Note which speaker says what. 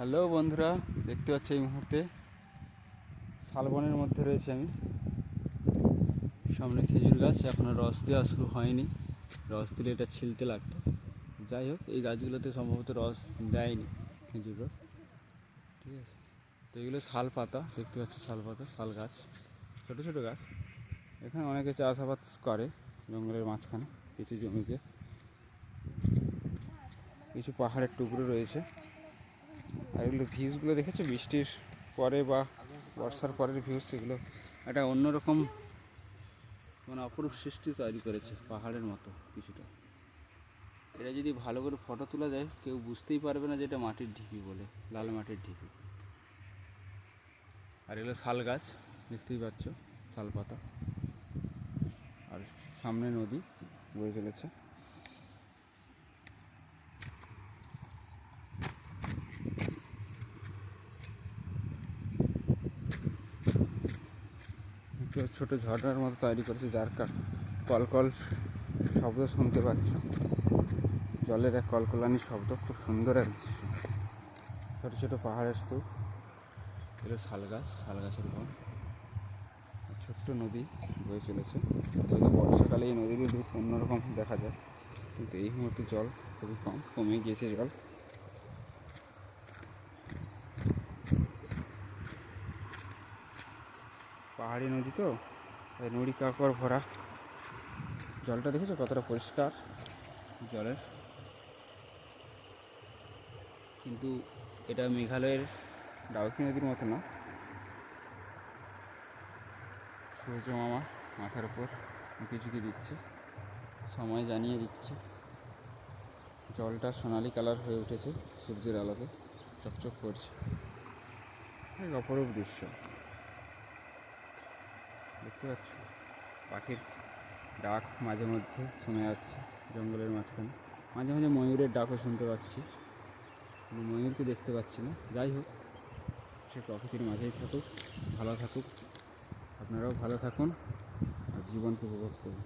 Speaker 1: Hello বন্ধুরা, দেখতে পাচ্ছি এই মুহূর্তে শালবনের মধ্যে রয়েছে আমি। সামনে খেজুর গাছ, এখনও রস দেওয়া শুরু হয়নি। রস দিলে এটা ছিলতে লাগতো। যাই হোক, এই গাছগুলোতে সম্ভবত রস দেয়নি খেজুর রস। ঠিক আছে, তো এগুলো শাল পাতা, দেখতে পাচ্ছি শাল পাতা, শাল গাছ, ছোটো ছোটো গাছ। এখানে অনেকে চাষাবাদ করে জঙ্গলের মাঝখানে কিছু জমিতে। কিছু পাহাড়ের টুকরো রয়েছে। আর এগুলো ভিউজগুলো দেখেছো বৃষ্টির পরে বা বর্ষার পরের ভিউজ, সেগুলো একটা অন্যরকম মানে অপরূপ সৃষ্টি তৈরি করেছে পাহাড়ের মতো কিছুটা। এটা যদি ভালো করে ফটো তোলা যায়, কেউ বুঝতেই পারবে না যে এটা মাটির ঢিপি বলে, লাল মাটির ঢিপি। আর এগুলো শাল গাছ, দেখতেই পাচ্ছ, শাল পাতা। আর সামনে নদী বয়ে চলেছে। ছোট ঝর্ণার মতো তৈরি করেছে, যার কলকল শব্দ শুনতে পাচ্ছ। জলের এক কলকলানি শব্দ, খুব সুন্দর এক দৃশ্য। ছোটো ছোটো পাহাড়ের স্তূপ, এগুলো শাল গাছ, শাল গাছের বন। ছোট্ট নদী বয়ে চলেছে। হয়তো বর্ষাকালে এই নদীর রূপ অন্যরকম দেখা যায়, কিন্তু এই মুহূর্তে জল খুবই কমে গিয়েছে জল। পাহাড়ি নদী তো, তাই নুড়ি কাকর ভরা। জলটা দেখেছো কতটা পরিষ্কার জলের। কিন্তু এটা মেঘালয়ের ডাউকি নদীর মতো না। সূর্য মামা মাথার উপর উঁকি ঝুঁকি দিচ্ছে, সময় জানিয়ে দিচ্ছে। জলটা সোনালি কালার হয়ে উঠেছে সূর্যের আলোতে, চকচক করছে। এক অপরূপ দৃশ্য দেখতে পাচ্ছ। পাখির ডাক মাঝে মধ্যে শোনা যাচ্ছে জঙ্গলের মাঝখানে। মাঝে মাঝে ময়ূরের ডাকও শুনতে পাচ্ছি, কিন্তু ময়ূরকে দেখতে পাচ্ছি না। যাই হোক, সে প্রকৃতির মাঝেই থাকুক, ভালো থাকুক। আপনারাও ভালো থাকুন আর জীবনকে উপভোগ করুন।